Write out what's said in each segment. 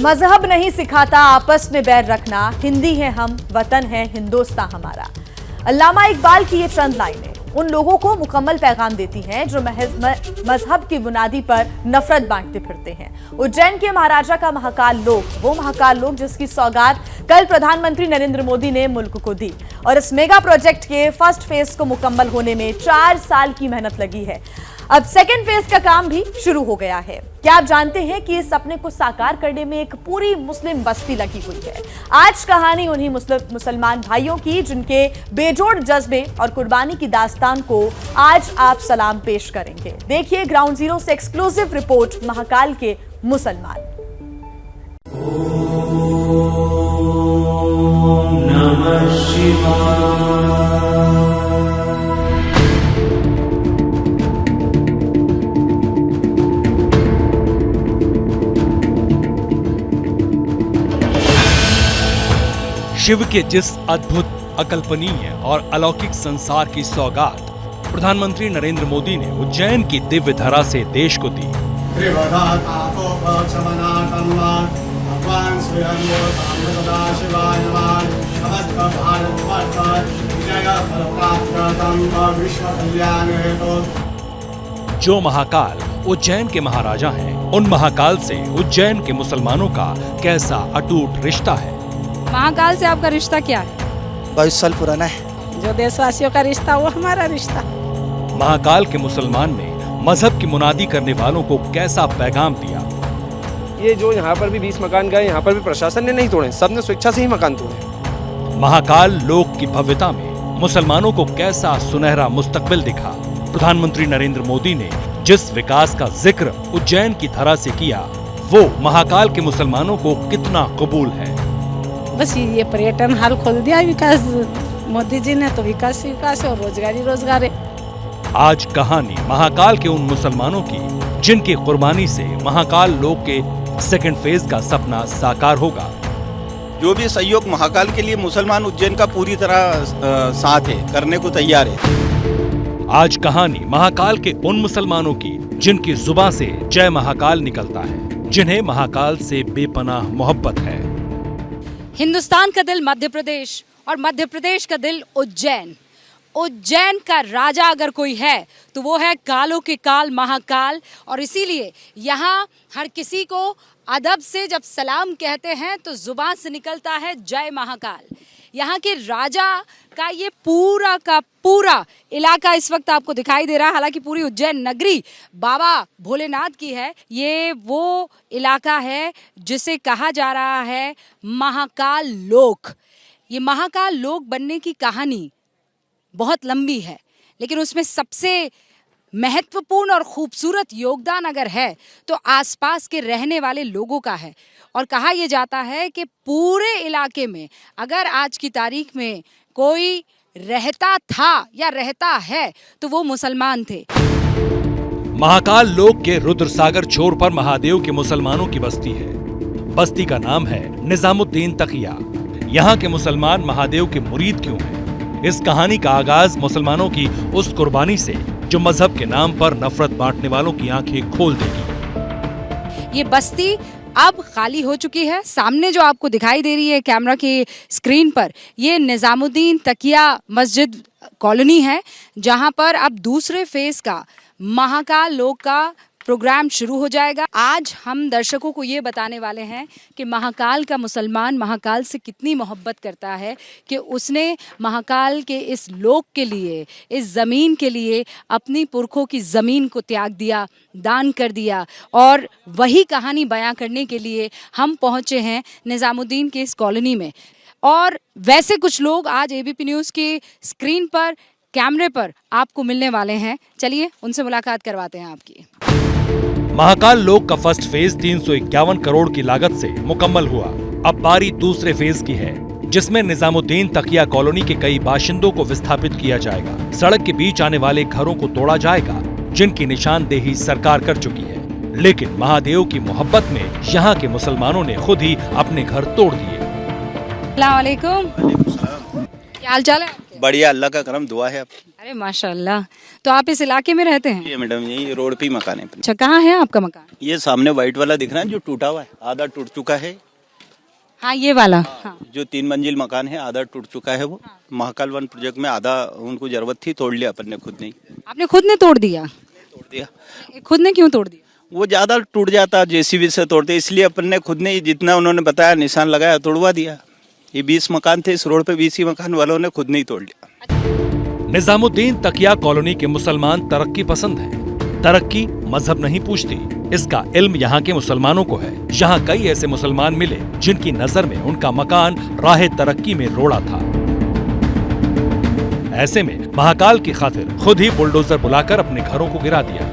मजहब नहीं सिखाता आपस में बैर रखना, हिंदी है हम, वतन है हिंदुस्तान हमारा। अल्लामा इकबाल की ये चंद लाइनें उन लोगों को मुकम्मल पैगाम देती हैं जो मजहब की बुनियादी पर नफरत बांटते फिरते हैं। उज्जैन के महाराजा का महाकाल लोक, वो महाकाल लोक जिसकी सौगात कल प्रधानमंत्री नरेंद्र मोदी ने मुल्क को दी, और इस मेगा प्रोजेक्ट के फर्स्ट फेज को मुकम्मल होने में 4 साल की मेहनत लगी है। अब सेकेंड फेज का काम भी शुरू हो गया है। क्या आप जानते हैं कि इस सपने को साकार करने में एक पूरी मुस्लिम बस्ती लगी हुई है। आज कहानी उन्हीं मुसलमान भाइयों की जिनके बेजोड़ जज्बे और कुर्बानी की दास्तान को आज आप सलाम पेश करेंगे। देखिए ग्राउंड जीरो से एक्सक्लूसिव रिपोर्ट महाकाल के मुसलमान। ओम नमः शिवाय। शिव के जिस अद्भुत, अकल्पनीय और अलौकिक संसार की सौगात प्रधानमंत्री नरेंद्र मोदी ने उज्जैन की दिव्य धरा से देश को दी, जो महाकाल उज्जैन के महाराजा हैं, उन महाकाल से उज्जैन के मुसलमानों का कैसा अटूट रिश्ता है। महाकाल से आपका रिश्ता क्या है? 22 साल पुराना है। जो देशवासियों का रिश्ता वो हमारा रिश्ता। महाकाल के मुसलमान ने मजहब की मुनादी करने वालों को कैसा पैगाम दिया। ये जो यहाँ पर भी 20 मकान गए, यहाँ पर भी प्रशासन ने नहीं तोड़े, सबने स्वेच्छा से ही मकान तोड़े। महाकाल लोक की भव्यता में मुसलमानों को कैसा सुनहरा मुस्तकबिल दिखा। प्रधानमंत्री नरेंद्र मोदी ने जिस विकास का जिक्र उज्जैन की धरा से किया, वो महाकाल के मुसलमानों को कितना कबूल है। बस ये पर्यटन हाल खोल दिया विकास मोदी जी ने, तो विकास विकास है और रोजगार है। आज कहानी महाकाल के उन मुसलमानों की जिनकी कुर्बानी से महाकाल लोक के सेकंड फेज का सपना साकार होगा। जो भी सहयोग महाकाल के लिए मुसलमान उज्जैन का पूरी तरह साथ है, करने को तैयार है। आज कहानी महाकाल के उन मुसलमानों की जिनकी जुबान से जय महाकाल निकलता है, जिन्हें महाकाल से बेपनाह मोहब्बत है। हिंदुस्तान का दिल मध्य प्रदेश और मध्य प्रदेश का दिल उज्जैन। उज्जैन का राजा अगर कोई है तो वो है कालों के काल महाकाल, और इसीलिए यहाँ हर किसी को अदब से जब सलाम कहते हैं तो जुबान से निकलता है जय महाकाल। यहाँ के राजा का ये पूरा का पूरा इलाका इस वक्त आपको दिखाई दे रहा है, हालांकि पूरी उज्जैन नगरी बाबा भोलेनाथ की है। ये वो इलाका है जिसे कहा जा रहा है महाकाल लोक। ये महाकाल लोक बनने की कहानी बहुत लंबी है, लेकिन उसमें सबसे महत्वपूर्ण और खूबसूरत योगदान अगर है तो आसपास के रहने वाले लोगों का है। और कहा यह जाता है कि पूरे इलाके में अगर आज की तारीख में कोई रहता था या रहता है तो वो मुसलमान थे। महाकाल लोक के रुद्रसागर छोर पर महादेव के मुसलमानों की बस्ती है। बस्ती का नाम है निजामुद्दीन तकिया। यहाँ के मुसलमान महादेव के मुरीद क्यों हैं? इस कहानी का आगाज मुसलमानों की उस कुर्बानी से जो मजहब के नाम पर नफरत बांटने वालों की आंखें खोल देगी। ये बस्ती अब खाली हो चुकी है। सामने जो आपको दिखाई दे रही है कैमरा की स्क्रीन पर, ये निजामुद्दीन तकिया मस्जिद कॉलोनी है, जहां पर अब दूसरे फेज का महाकाल लोक का प्रोग्राम शुरू हो जाएगा। आज हम दर्शकों को ये बताने वाले हैं कि महाकाल का मुसलमान महाकाल से कितनी मोहब्बत करता है कि उसने महाकाल के इस लोक के लिए, इस ज़मीन के लिए अपनी पुरखों की ज़मीन को त्याग दिया, दान कर दिया। और वही कहानी बयां करने के लिए हम पहुंचे हैं निज़ामुद्दीन के इस कॉलोनी में। और वैसे कुछ लोग आज एबीपी न्यूज़ की स्क्रीन पर, कैमरे पर आपको मिलने वाले हैं। चलिए उनसे मुलाकात करवाते हैं आपकी। महाकाल लोक का फर्स्ट फेज 351 करोड़ की लागत से मुकम्मल हुआ। अब बारी दूसरे फेज की है, जिसमें निजामुद्दीन तकिया कॉलोनी के कई बाशिंदों को विस्थापित किया जाएगा। सड़क के बीच आने वाले घरों को तोड़ा जाएगा, जिनकी निशानदेही सरकार कर चुकी है। लेकिन महादेव की मोहब्बत में यहाँ के मुसलमानों ने खुद ही अपने घर तोड़ दिए। अस्सलाम वालेकुम। क्या हाल चाल है? बढ़िया, अल्लाह का करम, दुआ है। अरे माशाल्लाह। तो आप इस इलाके में रहते हैं? ये मैडम यही रोड पे ही मकान है अपना। अच्छा, कहाँ है आपका मकान? ये सामने व्हाइट वाला दिख रहा है जो टूटा हुआ है, आधा टूट चुका है। हाँ, ये वाला। हाँ। जो 3 मंजिल मकान है आधा टूट चुका है वो। महाकाल वन प्रोजेक्ट में आधा उनको जरूरत थी, तोड़ लिया अपन ने खुद नहीं। आपने खुद ने तोड़ दिया? तोड़ दिया। खुद ने क्यों तोड़ दिया? वो ज्यादा टूट जाता, जेसीबी से तोड़ते, इसलिए अपन ने खुद ने जितना उन्होंने बताया निशान लगाया, तोड़वा दिया। ये 20 मकान थे इस रोड पे, 20 ही मकान वालों ने खुद नहीं तोड़ लिया। निजामुद्दीन तकिया कॉलोनी के मुसलमान तरक्की पसंद हैं। तरक्की मजहब नहीं पूछती, इसका इल्म यहाँ के मुसलमानों को है। यहाँ कई ऐसे मुसलमान मिले जिनकी नजर में उनका मकान राह तरक्की में रोड़ा था। ऐसे में महाकाल की खातिर खुद ही बुलडोजर बुलाकर अपने घरों को गिरा दिया।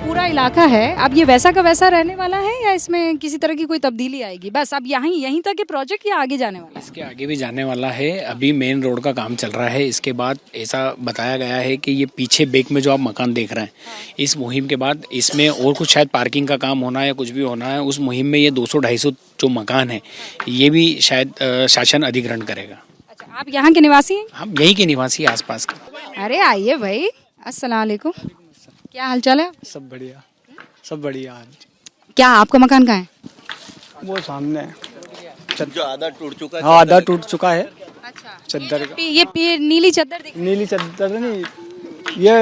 पूरा इलाका है, अब ये वैसा का वैसा रहने वाला है या इसमें किसी तरह की कोई तब्दीली आएगी? बस अब यहीं तक के प्रोजेक्ट या आगे जाने वाला है? इसके आगे भी जाने वाला है। अभी मेन रोड का काम चल रहा है। इसके बाद ऐसा बताया गया है कि ये पीछे बेक में जो आप मकान देख रहे हैं, इस मुहिम के बाद इसमें और कुछ शायद पार्किंग का काम होना है या कुछ भी होना है। उस मुहिम में ये 200-250 जो मकान है ये भी शायद शासन अधिग्रहण करेगा। अच्छा, आप यहाँ के निवासी हैं? हम यहीं के निवासी आसपास का। अरे आइए भाई, अस्सलाम वालेकुम। क्या हाल चाल है? सब बढ़िया, सब बढ़िया। क्या आपका मकान कहाँ है? वो सामने है, जो आधा टूट चुका है। हाँ आधा टूट चुका है। अच्छा, चद्दर का, ये नीली चद्दर दिख नीली चद्दर नहीं, ये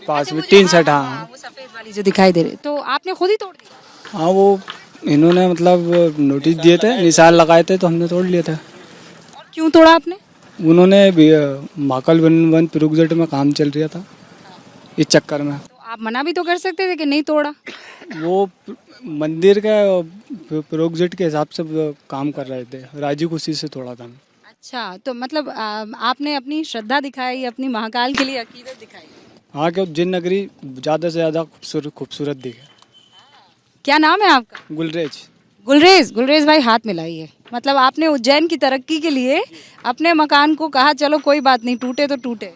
पास में 3 सेट। हाँ वो सफेद वाली जो दिखाई दे रही, तो आपने खुद ही तोड़ दिया? हाँ, वो इन्होंने मतलब नोटिस दिए थे, निशान लगाए थे, तो हमने तोड़ लिए थे। और क्यों तोड़ा आपने? उन्होंने महाकाल वन प्रोजेक्ट में काम चल रहा था, इस चक्कर में। तो आप मना भी तो कर सकते थे कि नहीं तोड़ा। वो मंदिर का प्रोजेक्ट के हिसाब से काम कर रहे थे, राजी खुशी से तोड़ा था। अच्छा, तो मतलब आपने अपनी श्रद्धा दिखाई, अपनी महाकाल के लिए अकीदत दिखाई। हाँ, कि जिन नगरी ज़्यादा से ज़्यादा खूबसूरत दिखे। क्या नाम है आपका? गुलरेज। गुलरेज भाई, हाथ मिलाइए। मतलब आपने उज्जैन की तरक्की के लिए अपने मकान को कहा चलो कोई बात नहीं, टूटे तो टूटे।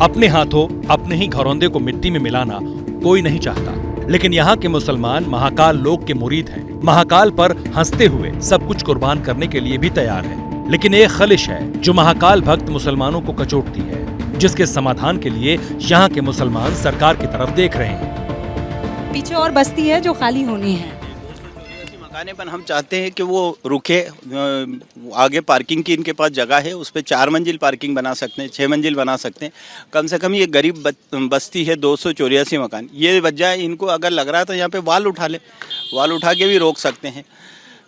अपने हाथों अपने ही घरौंदे को मिट्टी में मिलाना कोई नहीं चाहता, लेकिन यहाँ के मुसलमान महाकाल लोक के मुरीद हैं। महाकाल पर हंसते हुए सब कुछ कुर्बान करने के लिए भी तैयार है। लेकिन एक खलिश है जो महाकाल भक्त मुसलमानों को कचोटती है, जिसके समाधान के लिए यहाँ के मुसलमान सरकार की तरफ देख रहे हैं। पीछे और बस्ती है जो खाली होनी है। मकाने पर हम चाहते हैं कि वो रुके। आगे पार्किंग की इनके पास जगह है, उस पर 4 मंजिल पार्किंग बना सकते हैं, 6 मंजिल बना सकते हैं। कम से कम ये गरीब बस्ती है, 284 मकान। ये वजह इनको अगर लग रहा है तो यहाँ पे वाल उठा ले, वाल उठा के भी रोक सकते हैं।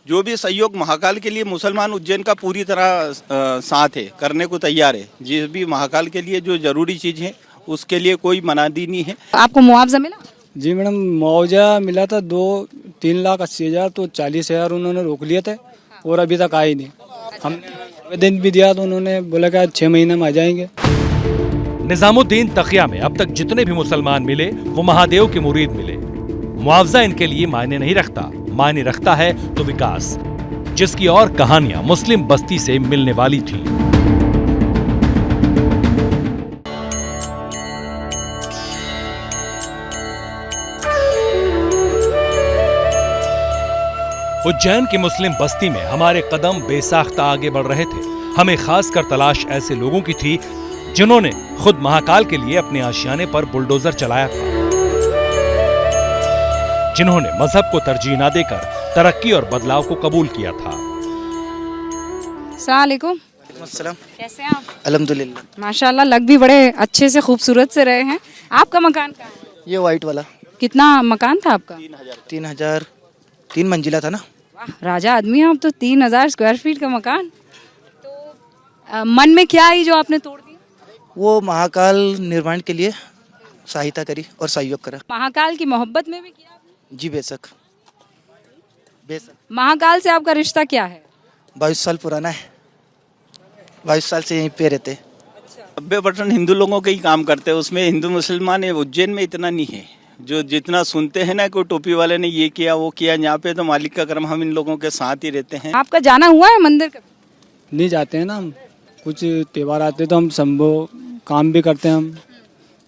जो भी सहयोग महाकाल के लिए मुसलमान उज्जैन का पूरी तरह साथ है, करने को तैयार है। जिस भी महाकाल के लिए जो जरूरी चीज़ है उसके लिए कोई मनादी नहीं है। आपको मुआवजा मिला? जी मैडम, मुआवजा मिला था 3,80,000, तो 40,000 उन्होंने रोक लिए थे और अभी तक आए नहीं। हमने आवेदन भी दिया तो उन्होंने बोला कि 6 महीने में आ जाएंगे। निजामुद्दीन तकिया में अब तक जितने भी मुसलमान मिले वो महादेव के मुरीद मिले। मुआवजा इनके लिए मायने नहीं रखता, मायने रखता है तो विकास, जिसकी और कहानियां मुस्लिम बस्ती से मिलने वाली थी। उज्जैन की मुस्लिम बस्ती में हमारे कदम बेसाख्ता आगे बढ़ रहे थे। हमें खासकर तलाश ऐसे लोगों की थी जिन्होंने खुद महाकाल के लिए अपने आशियाने पर बुलडोजर चलाया था, जिन्होंने मजहब को तरजीह न देकर तरक्की और बदलाव को कबूल किया था। अस्सलाम वालेकुम। अस्सलाम। कैसे हैं आप? अल्हम्दुलिल्लाह। माशाल्लाह, लग भी बड़े अच्छे से खूबसूरत से रहे हैं। आपका मकान कहाँ है? ये वाइट वाला कितना मकान था आपका? 3,000, 3 मंजिला था ना। वाह, राजा आदमी हैं आप तो। 3,000 स्क्वायर फीट का मकान। तो मन में क्या आई जो आपने तोड़ दिया? वो महाकाल निर्माण के लिए सहायता करी और सहयोग करा। महाकाल की मोहब्बत में भी किया आपने? जी बेशक, बेशक। महाकाल से आपका रिश्ता क्या है? 22 साल पुराना है, 22 साल से यहीं पे रहते। 90% हिंदू लोगों के ही काम करते हैं, उसमें हिंदू मुसलमान है। उज्जैन में इतना नहीं है जो जितना सुनते हैं ना, कोई टोपी वाले ने ये किया वो किया। यहाँ पे तो मालिक का कर्म, हम इन लोगों के साथ ही रहते हैं। आपका जाना हुआ है मंदिर कभी? नहीं जाते हैं ना हम, कुछ त्यौहार आते तो हम संभव काम भी करते हैं हम,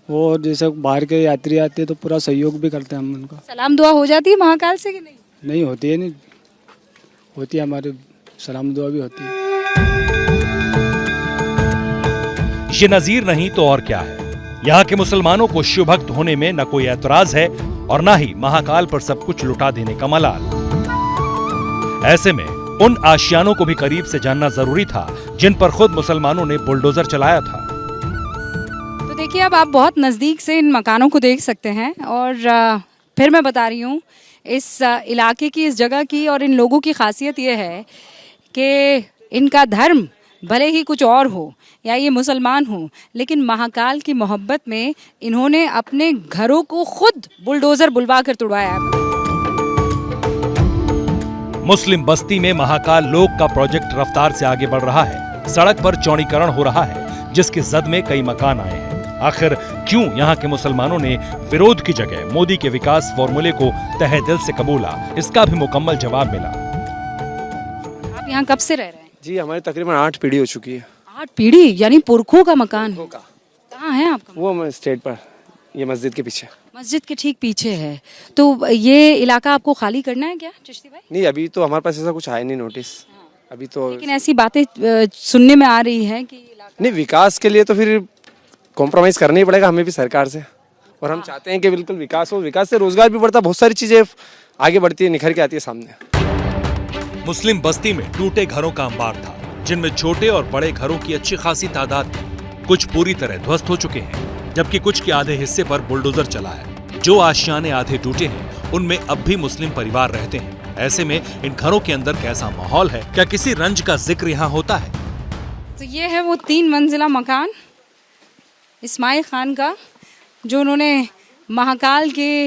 और जैसे बाहर के यात्री आते हैं तो पूरा सहयोग भी करते हैं हम उनका। सलाम दुआ हो जाती है महाकाल से कि नहीं? नहीं होती है, नहीं होती है, हमारे सलाम दुआ भी होती है। ये नजीर नहीं तो और क्या है। यहाँ के मुसलमानों को शिव भक्त होने में न कोई ऐतराज है और न ही महाकाल पर सब कुछ लुटा देने का मलाल। ऐसे में उन आशियानों को भी करीब से जानना जरूरी था जिन पर खुद मुसलमानों ने बुलडोजर चलाया था। तो देखिए, अब आप बहुत नज़दीक से इन मकानों को देख सकते हैं और फिर मैं बता रही हूँ इस इलाके की, इस जगह की और इन लोगों की खासियत ये है कि इनका धर्म भले ही कुछ और हो या ये मुसलमान हो, लेकिन महाकाल की मोहब्बत में इन्होंने अपने घरों को खुद बुलडोजर बुलवा कर तुड़वाया है। मुस्लिम बस्ती में महाकाल लोक का प्रोजेक्ट रफ्तार से आगे बढ़ रहा है। सड़क पर चौड़ीकरण हो रहा है जिसकी जद में कई मकान आए हैं। आखिर क्यों यहाँ के मुसलमानों ने विरोध की जगह मोदी के विकास फॉर्मूले को तहे दिल से कबूला, इसका भी मुकम्मल जवाब मिला। आप यहाँ कब से रह रहे हैं? जी हमारी तकरीबन 8 पीढ़ी हो चुकी है। 8 पीढ़ी यानी पुरखों का मकान है। कहाँ है आपका? वो स्टेट पर, ये मस्जिद के पीछे। मस्जिद के ठीक पीछे है। तो ये इलाका आपको खाली करना है क्या चिश्ती भाई? नहीं, अभी तो हमारे पास ऐसा कुछ आया नहीं नोटिस अभी तो। लेकिन ऐसी बातें सुनने में आ रही है कि नहीं, विकास के लिए तो फिर कॉम्प्रोमाइज करना ही पड़ेगा हमें भी सरकार से। और हम चाहते हैं कि बिल्कुल विकास हो। विकास से रोजगार भी बढ़ता, बहुत सारी चीजें आगे बढ़ती है, निखर के आती है सामने। मुस्लिम बस्ती में टूटे घरों का अंबार था जिनमें छोटे और बड़े घरों की अच्छी खासी तादाद थी। कुछ पूरी तरह ध्वस्त हो चुके हैं जबकि कुछ के आधे हिस्से पर बुलडोजर चला है। जो आशियाने आधे टूटे हैं उनमें अब भी मुस्लिम परिवार रहते हैं। ऐसे में इन घरों के अंदर कैसा माहौल है, क्या किसी रंज का जिक्र यहाँ होता है? तो ये है वो 3 मंजिला मकान इस्माइल खान का, जो उन्होंने महाकाल के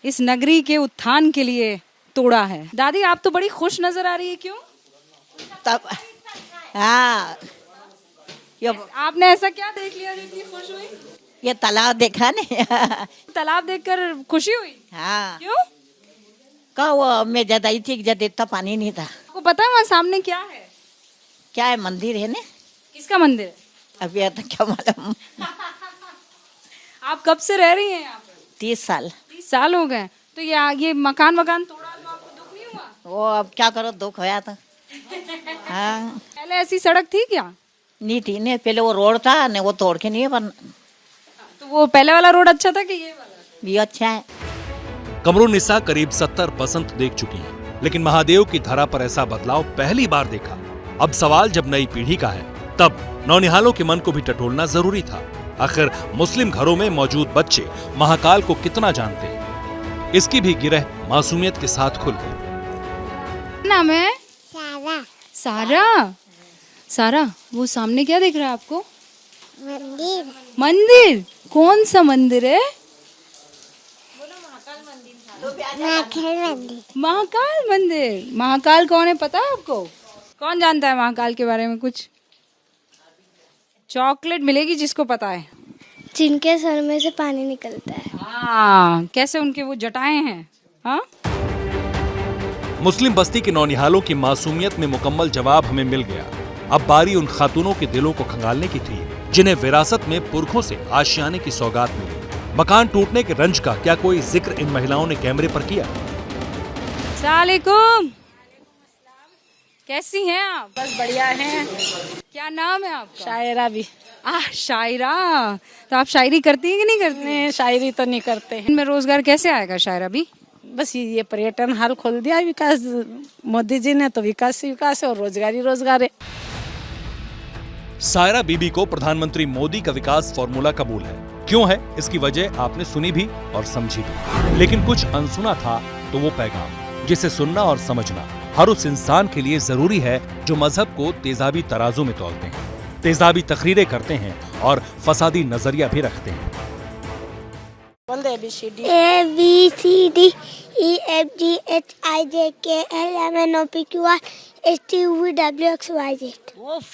इस नगरी के उत्थान के लिए तोड़ा है। दादी, आप तो बड़ी खुश नजर आ रही है, क्यों? तब हाँ, ये आपने ऐसा क्या देख लिया जो इतनी खुश हुई? ये तालाब देखा नहीं। तालाब देखकर खुशी हुई? हाँ, क्यों? कहा वो मैं जब आई थी जब इतना पानी नहीं था। आपको पता है वहाँ सामने क्या है? क्या है? मंदिर है ना। किसका मंदिर है? अभी तो क्या मालूम। आप कब से रह रही हैं यहाँ पे? 30 साल। 30 साल हो गए। तो ये मकान तोड़ा तो आपको दुख नहीं हुआ? वो अब क्या करो, दुख होया था। हाँ, पहले ऐसी सड़क थी क्या? नहीं थी ने, पहले वो रोड था ने, वो तोड़ के नहीं बन। तो वो पहले वाला रोड अच्छा था कि ये वाला? ये अच्छा है। कमरुन्निसा करीब 70 बसंत देख चुकी हैं, लेकिन महादेव की धरा पर ऐसा बदलाव पहली बार देखा। अब सवाल जब नई पीढ़ी का है तब नौनिहालों के मन को भी टटोलना जरूरी था। आखिर मुस्लिम घरों में मौजूद बच्चे महाकाल को कितना जानते हैं, इसकी भी गिरह मासूमियत के साथ खुल गई। नाम है? सारा। सारा? सारा, वो सामने क्या दिख रहा है आपको? मंदिर। मंदिर? कौन सा मंदिर है? महाकाल मंदिर। महाकाल मंदिर। महाकाल कौन है पता है आपको? कौन जानता है महाकाल के बारे में कुछ? चॉकलेट मिलेगी जिसको पता है। जिनके सर में से पानी निकलता है। हाँ, कैसे उनके वो जटाएं हैं। हाँ, मुस्लिम बस्ती के नौनिहालों की मासूमियत में मुकम्मल जवाब हमें मिल गया। अब बारी उन खातूनों के दिलों को खंगालने की थी जिन्हें विरासत में पुरखों से आशियाने की सौगात मिली। मकान टूटने के रंज का क्या कोई जिक्र इन महिलाओं ने कैमरे पर किया? अस्सलामुअलैकुम, कैसी हैं आप? बस बढ़िया हैं। क्या नाम है आपका? शायरा भी। शायरा, तो आप शायरी करती हैं कि नहीं करती? नहीं, शायरी तो नहीं करते हैं। इनमें रोजगार कैसे आएगा शायरा भी? बस ये पर्यटन हाल खोल दिया विकास मोदी जी ने, तो विकास ही विकास है और रोजगार ही रोजगार है। सायरा बीबी को प्रधानमंत्री मोदी का विकास फॉर्मूला कबूल है। क्यों है, इसकी वजह आपने सुनी भी और समझी भी, लेकिन कुछ अनसुना था तो वो पैगाम जिसे सुनना और समझना हर उस इंसान के लिए जरूरी है जो मजहब को तेजाबी तराजू में तौलते हैं, तेजाबी तकरीरें करते हैं और फसादी नजरिया भी रखते हैं।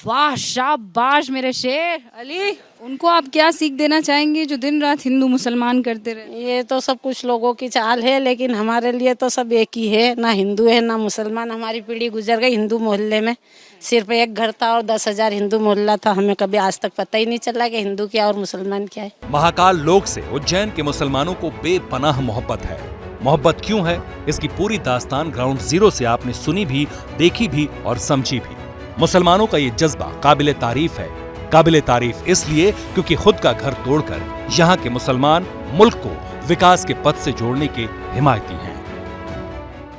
वाह, शाबाश मेरे शेर। अली, उनको आप क्या सीख देना चाहेंगे जो दिन रात हिंदू मुसलमान करते रहे? ये तो सब कुछ लोगों की चाल है, लेकिन हमारे लिए तो सब एक ही है, ना हिंदू है ना मुसलमान। हमारी पीढ़ी गुजर गई हिंदू मोहल्ले में, सिर्फ एक घर था और 10,000 हिंदू मोहल्ला था। हमें कभी आज तक पता ही नहीं चला कि हिंदू क्या और मुसलमान क्या है। महाकाल लोक से उज्जैन के मुसलमानों को बेपनाह मोहब्बत है। मोहब्बत क्यों है, इसकी पूरी दास्तान ग्राउंड जीरो से आपने सुनी भी, देखी भी और समझी भी। मुसलमानों का ये जज्बा काबिले तारीफ है। मुहब्बत क्यों है, इसकी पूरी दास्तान ग्राउंड जीरो से आपने सुनी भी, देखी भी और समझी भी। मुसलमानों का ये जज्बा काबिले तारीफ है। मुहब्बत क्यों है, इसकी पूरी दास्तान ग्राउंड जीरो से आपने सुनी भी, देखी भी और समझी भी। काबिले तारीफ इसलिए क्योंकि खुद का घर तोड़कर यहाँ के मुसलमान मुल्क को विकास के पथ से जोड़ने के हिमायती हैं।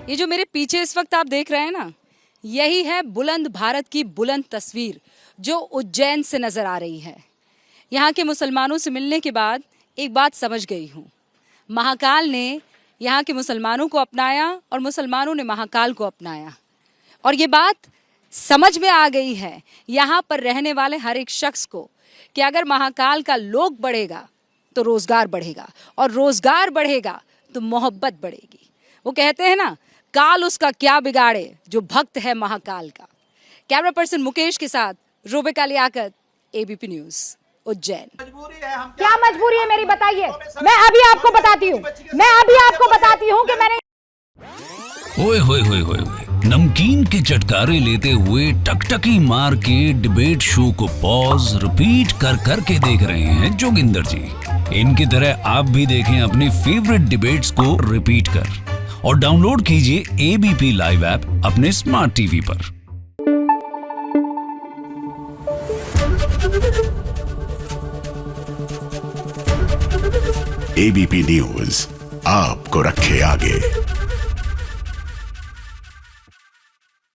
ये जो मेरे पीछे इस वक्त आप देख रहे हैं ना, यही है बुलंद भारत की बुलंद तस्वीर जो उज्जैन से नजर आ रही है। यहाँ के मुसलमानों से मिलने के बाद एक बात समझ गई हूँ, महाकाल ने यहाँ के मुसलमानों को अपनाया और मुसलमानों ने महाकाल को अपनाया। और ये बात समझ में आ गई है यहाँ पर रहने वाले हर एक शख्स को कि अगर महाकाल का लोग बढ़ेगा तो रोजगार बढ़ेगा, और रोजगार बढ़ेगा तो मोहब्बत बढ़ेगी। वो कहते हैं ना, काल उसका क्या बिगाड़े जो भक्त है महाकाल का। कैमरा पर्सन मुकेश के साथ रूबिका लियाकत, एबीपी न्यूज, उज्जैन। क्या मजबूरी है मेरी, बताइए। मैं अभी आपको बताती हूँ कि मैंने ओए होए होए होए नमकीन के चटकारे लेते हुए टकटकी मार के डिबेट शो को पॉज रिपीट कर कर के देख रहे हैं जोगिंदर जी। इनकी तरह आप भी देखें अपनी फेवरेट डिबेट्स को रिपीट कर, और डाउनलोड कीजिए एबीपी लाइव ऐप अपने स्मार्ट टीवी पर। एबीपी न्यूज आपको रखे आगे।